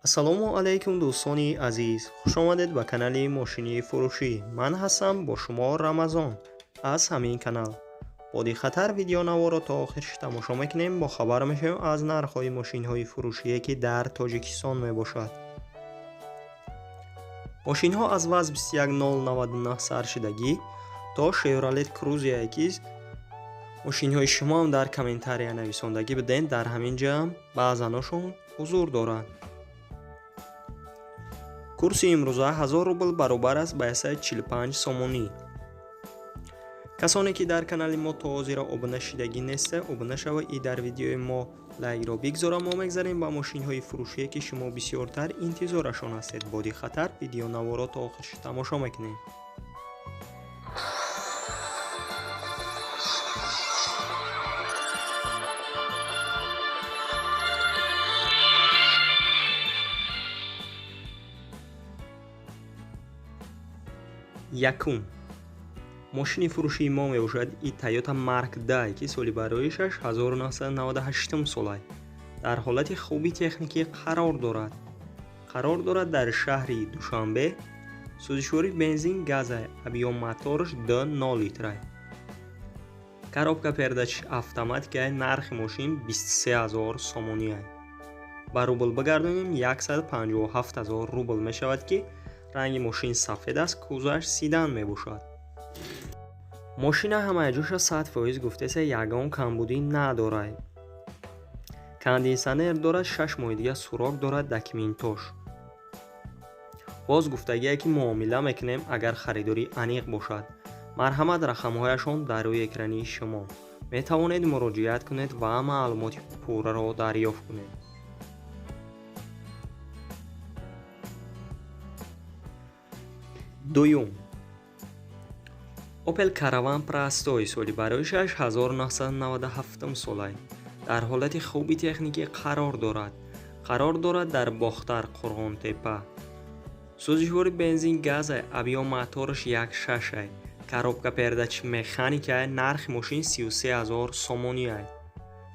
ассалому алайкум дӯстони азиз, хушомадед ба канали мошини фурӯшӣ. Ман ҳастам бо шумо Рамазон аз ҳамин канал. Бо дихатар видеонаворро то охир тамошо мекунем, бо хабар мешавем аз нархҳои мошинҳои фурӯшие ки дар Тоҷикистон мебошад. мошинҳо аз ваз 21099 саршидагӣ то Chevrolet Cruze X. мошинҳои шумоам дар комментария нависондагӣ биден, дар ҳамин ҷамъ баъзаношон ҳузур доранд. курси имрӯза 1000 рубл баробар аст ба 45 сомонӣ. касоне ки дар канали мо то ҳозира обуна шидагӣ неста, обуна шава и дар видеои мо лайкро бигзора. Мо мегзарем ба мошинҳои фурӯшие ки шумо бисёртар интизорашон ҳастед. Бо дихатар видеонаворро то охир тамошо мекунем. якум мошини фурӯшии мо мебошад и Toyota Mark II ки соли бароишаш 1998 сол аст. дар ҳолати хуби техникӣ қарор дорад дар шаҳри Душанбе. сӯзишвори бензин газ аст, объём мотораш 2.0 литр аст. коробка передач автоматика аст. нархи мошин 23000 сомонӣ аст. ба рубл бигардонем 157000 рубл мешавад ки ранги мошин сафед аст, кузаш седан мебошад. мошина ҳамаи ҷоша 100% гуфтеса ягон камбудӣ надорад. кондитсионер дорад, 6 моҳи дига сурок дорад, документош. боз гуфтагие ки муомила мекунем агар харидори аниқ бошад. марҳамат рақамҳояшон дар рӯи экрани шумо. метавонед муроҷиат кунед ва маълумоти пурраро дарёфт кунед. дуюм Opel Caravan Presto соли бароишаш 1997 сол аст. дар ҳолати хуби техникӣ қарор дорад дар Бохтар, Қурғонтепа. сӯзишвори бензин газ аст, объём мотораш 1.6 аст. коробка передач механика аст. нархи мошин 33000 сомонӣ аст.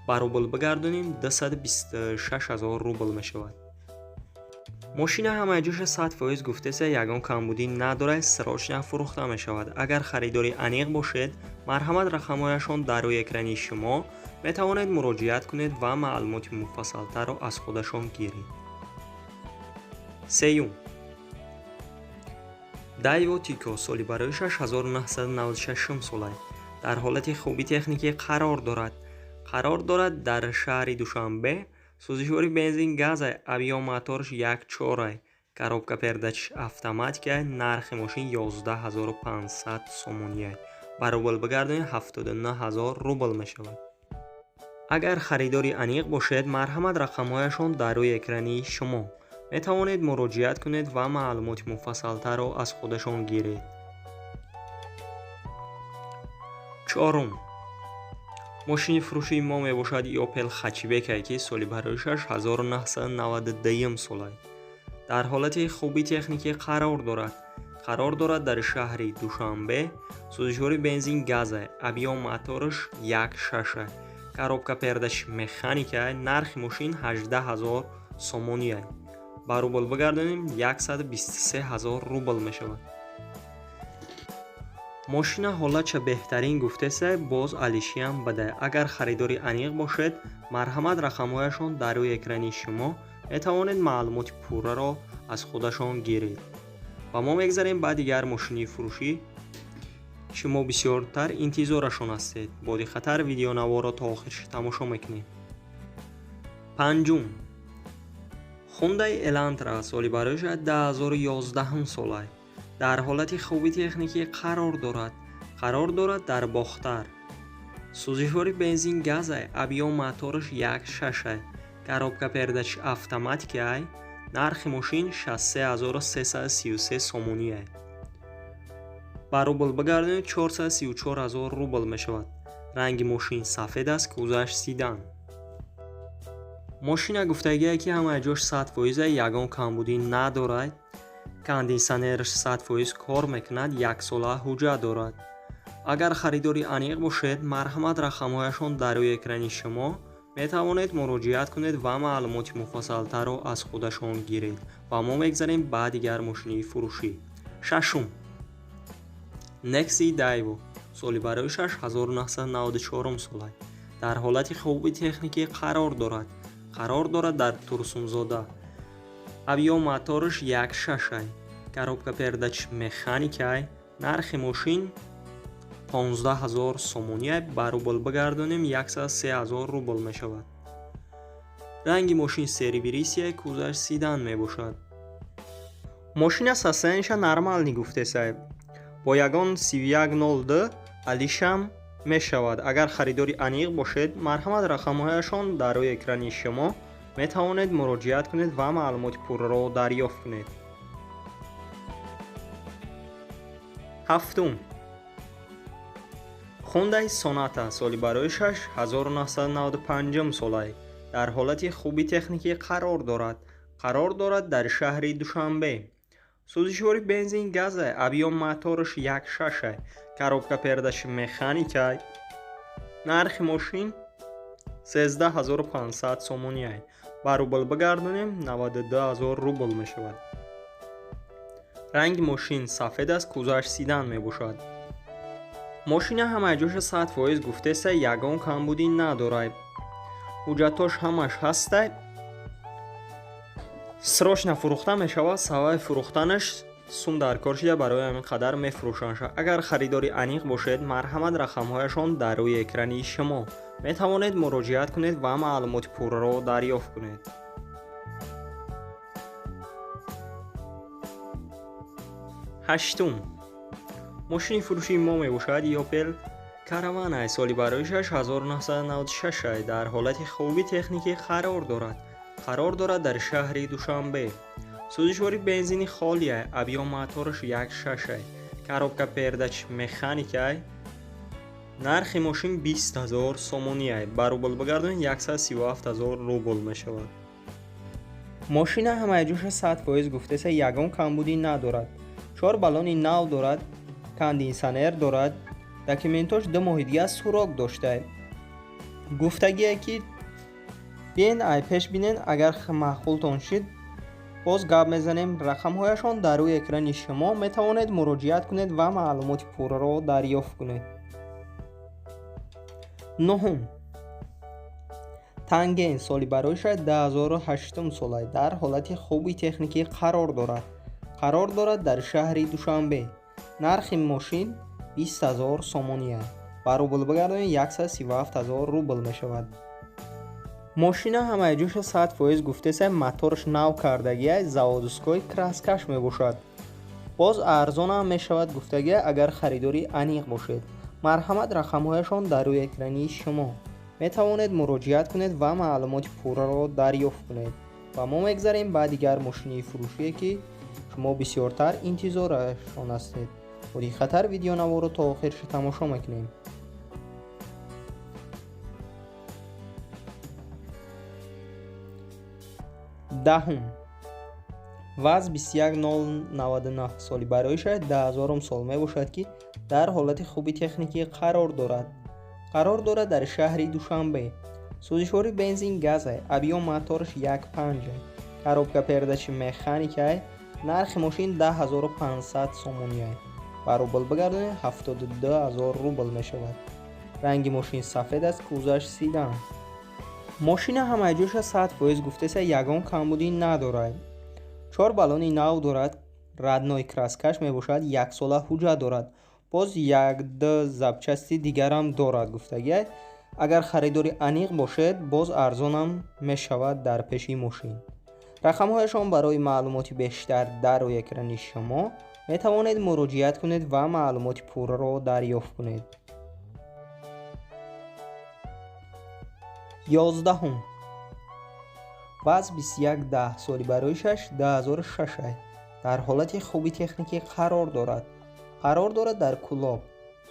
ба рубл бигардонем 226000 рубл мешавад. мошина ҳамаи ҷоша 100% гуфтеса ягон камбудӣ надорад, срочна фурӯхта мешавад. агар харидори аниқ бошед, марҳамат рақамҳояшон дар рӯи экрани шумо. метавонед муроҷиат кунед ва маълумоти муфассалтарро аз худашон гиред. сеюм Daewoo Tico соли бароишаш 1996 сол аст. дар ҳолати хуби техникӣ қарор дорад дар шаҳри Душанбе. сӯзишвори бензин газ аст, объём мотораш 1.4 аст. коробка передач автоматика аст. нархи мошин 11500 сомонӣ аст. ба рубл бигардонем 79000 рубл мешавад. агар харидори аниқ бошед, марҳамат рақамҳояшон дар рӯи экрани шумо. метавонед муроҷиат кунед ва маълумоти муфассалтарро аз худашон гиред. чорум мошини фурӯшии мо мебошад Opel Hatchback ки соли бароишаш 1992 сол аст. дар ҳолати хуби техникӣ қарор дорад дар шаҳри Душанбе. сӯзишвори бензин газ аст, объём мотораш 1.6 аст. коробка передач механика аст. нархи мошин 18000 сомонӣ аст. ба рубл бигардонем 123000 рубл мешавад. мошина ҳолатша беҳтарин гуфтеса, боз алишиам бадай. агар харидори аниқ бошед, марҳамат рақамҳояшон дар рӯи экрани шумо. метавонед маълумоти пурраро аз худашон гиред. ва мо мегзарем ба дигар мошини фурӯшӣ. шумо бисёртар интизорашон ҳастед. бо дихатар видеонаворро то охир тамошо мекунед. панҷум Hyundai Elantra соли бароишаш 2011 сол аст. дар ҳолати хуби техникӣ қарор дорад дар Бохтар. сӯзишвори бензин газ аст, объём мотораш 1.6 аст. коробка передач автоматика аст. нархи мошин 63333 сомонӣ аст. ба рубл бигардонем 434000 рубл мешавад. ранги мошин сафед аст, кузаш седан. мошина гуфтагие ки ҳамаи ҷош 100% ягон камбудӣ надорад. кондитсионераш 100% кор мекунад, 1 сола ҳуҷҷат дорад. агар харидори аниқ бошед, марҳамат рақамҳояшон дар рӯи экрани шумо. метавонед муроҷиат кунед ва маълумоти муфассалтарро аз худашон гиред. ва мо мегзарем ба дигар мошини фурӯшӣ. Шашум. Nexi Daewoo соли бароишаш 1994 сол аст. дар ҳолати хуби техникӣ қарор дорад дар Турсунзода. авиомоториш 1.6 аст. коробка пердач механикай. нархи мошин 15000 сомонӣ аст. ба рубл бигардонем 103000 рубл мешавад. ранги мошин сервисия кузаш седан мебошад. мошина состояниеша нормалӣ гуфтесай. бо ягон 3102 алишам мешавад. агар харидори аниқ бошед, марҳамат рақамҳояшон дар рӯи экрани шумо метавонед муроҷиат кунед ва маълумоти пурраро дарёфт кунед. ҳафтум. Hyundai Sonata соли бароишаш 1995 сол аст. дар ҳолати хуби техникӣ қарор дорад дар шаҳри Душанбе. сӯзишвори бензин газ аст. авиомоториш 1.6 аст. коробка пердачи механика. нархи мошин 13500 сомонӣ аст. ба рубл бигардонем 92000 рубл мешавад. ранги мошин сафед аст. кузаш седан мебошад. мошина ҳамаҷоша 100% гуфтеса, ягон камбудӣ надорад. ҳуҷҷатош ҳамаш ҳастад. срочно фурӯхта мешавад. сабаби фурӯхтанаш сум дар кор шуда барои ҳамин қадар мефурӯшанд. агар харидори аниқ бошед, марҳамат рақамҳояшон дар рӯи экрани шумо метавонед муроҷиат кунед ва маълумоти пурраро дарёфт кунед. ҳаштум. мошини фурӯшии мо мебошад Opel Caravan аст. соли бароишаш 1996 аст. дар ҳолати хуби техникӣ қарор дорад дар шаҳри Душанбе. сӯзишвори бензини холӣ аст. авиомоториш 1.6 аст. коробка пердач механика. нархи мошин 20000 сомонӣ аст. ба рубл бигардонем 137000 рубл мешавад. мошина ҳамаҷоша 100% гуфтеса, ягон камбудӣ надорад. 4 баллони нав дорад. кондисионер дорад. документош 2 моҳи дига сурок доштааст. гуфтагие ки биен ай пеш бинен, агар маъқултон шид боз гап мезанем. рақамҳояшон дар рӯи экрани шумо метавонед муроҷиат кунед ва маълумоти пурраро дарёфт кунед. нӯҳум. Tangen соли бароишаш 2008 сол аст. дар ҳолати хуби техникӣ қарор дорад дар шаҳри Душанбе. нархи мошин 20000 сомонӣ аст. ба рубл бигардонем 137000 рубл мешавад. мошина ҳамаҷоша 100% гуфтеса, моторш нав кардагӣ аст. заводской краскаш мебошад. боз арзонам мешавад гуфтагӣ, агар харидори аниқ бошед. марҳамат рақамҳояшон дар рӯи экрани шумо метавонед муроҷиат кунед ва маълумоти пурраро дарёфт кунед. ва мо мегзарем ба дигар мошини фурӯшие ки шумо бисёртар интизорашон ҳастед. бо диққатар видеонаворро то охирш тамошо мекунем. даҳум. ВАЗ 21099 соли бароишаш 2000 сол мебошад ки дар ҳолати хуби техникӣ қарор дорад дар шаҳри Душанбе. сӯзишвори бензин газ аст. авиомоториш 1.5 аст. коробка пердачи механика. нархи мошин 10500 сомонӣ аст. ба рубл бигардонем 72000 рубл мешавад. ранги мошин сафед аст. кузаш седан. мошина ҳамаҷоша 100% гуфтеса, ягон камбудӣ надорад. 4 баллони нав дорад. радной краскаш мебошад. 1 сола ҳуҷҷат дорад. боз 1-2 запчасти дигарам дорад гуфтагӣ. агар харидори аниқ бошед, боз арзонам мешавад дар пеши мошин. рақамҳояшон барои маълумоти бештар дар рӯи экрани шумо метавонед муроҷиат кунед ва маълумоти пурраро дарёфт кунед. 11. ВАЗ 2110 соли бароишаш 2006 аст. дар ҳолати хуби техникӣ қарор дорад дар Кӯлоб.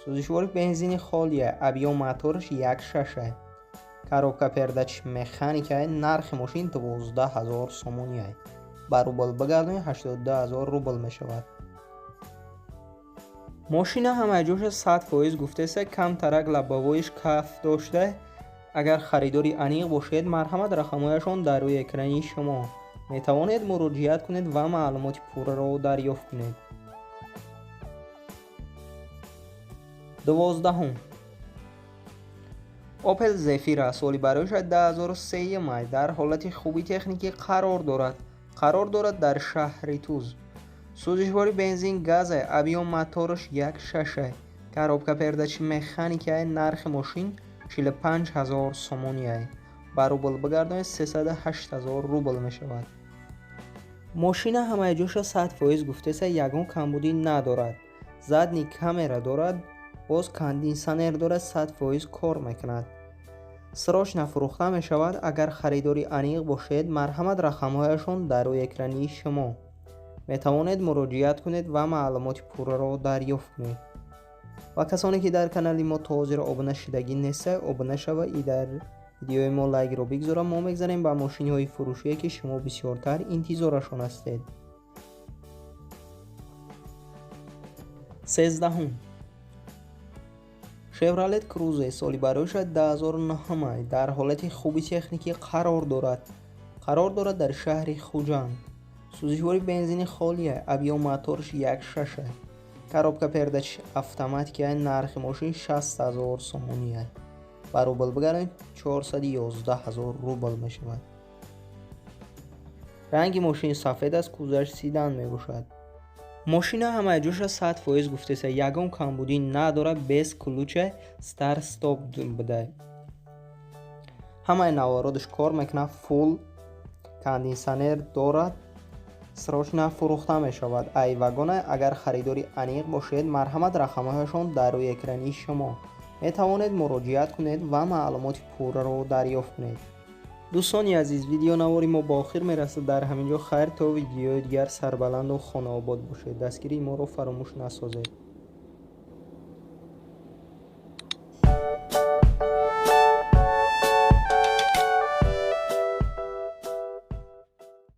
сӯзишвори бензини холӣ аст. авиомоториш 1.6 аст. коробка пердач механика. нархи мошин 12000 сомонӣ аст. ба рубл бигардонем 82000 рубл мешавад. мошина ҳамаҷоша 100% гуфтеса, камтарак лаббовоиш каф дошта. اگر خریداری انیق باشید مرحمت رقمهایشان در روی اکرانی شما. میتوانید مراجعت کنید و معلومات پوره را دریافت کنید. 12. اوپل زفیرا سالی برایش 2003 می در حالت خوبی تکنیکی قرار دارد در شهر توز. سوزشواری بنزین گاز ابی و موتورش 1.6 коробка передачи механикаи нархи мошин 45000 сомония ба рубл бигардонед 308000 рубл мешавад. мошина ҳамаи ҷоша 100% гуфтеса ягон камбудӣ надорад. задни камера дорад, боз кондисионер дорад, 100% кор мекунад. срочно фурӯхта мешавад. агар харидори аниқ бошед марҳамат рақамҳояшон дар рӯи экрани шумо. метавонед муроҷиат кунед ва маълумоти пурраро дарёфт кунед. ва касоне ки дар канали мо то ҳозир обуна шудагӣ нестед, обуна шава и дар видеои мо лайкро бигзора. мо мегзарем ба мошиниҳои фурӯшие ки шумо бисёртар интизорашон ҳастед. 13. Chevrolet Cruze соли бароиш 2009 дар ҳолати хуби техникӣ қарор дорад дар шаҳри Хуҷанд. сӯзишвори бензини холия, авиомоторш 1.6, коробка передачи автоматикаи нархи мошин 60000 сомония ба рубл бигардонед 411000 рубл мешавад. ранги мошин сафед аст, кузаш седан мебошад. мошина ҳамаи ҷоша 100% гуфтеса ягон камбудӣ надорад, без ключа старт стоп буда. ҳамаи навородаш кор мекунад, фул кондисионер дорад, срочно фурӯхта мешавад. ай вагона. агар харидори аниқ бошед марҳамат рақамҳояшон дар рӯи экрани шумо. метавонед муроҷиат кунед ва маълумоти пурраро дарёфт кунед. дӯстони азиз, видеонавори мо ба охир мерасад. дар ҳамин ҷо хайр, то видеои дигар сарбаланду хонаобод бошед. дастгирии моро фаромӯш насозед.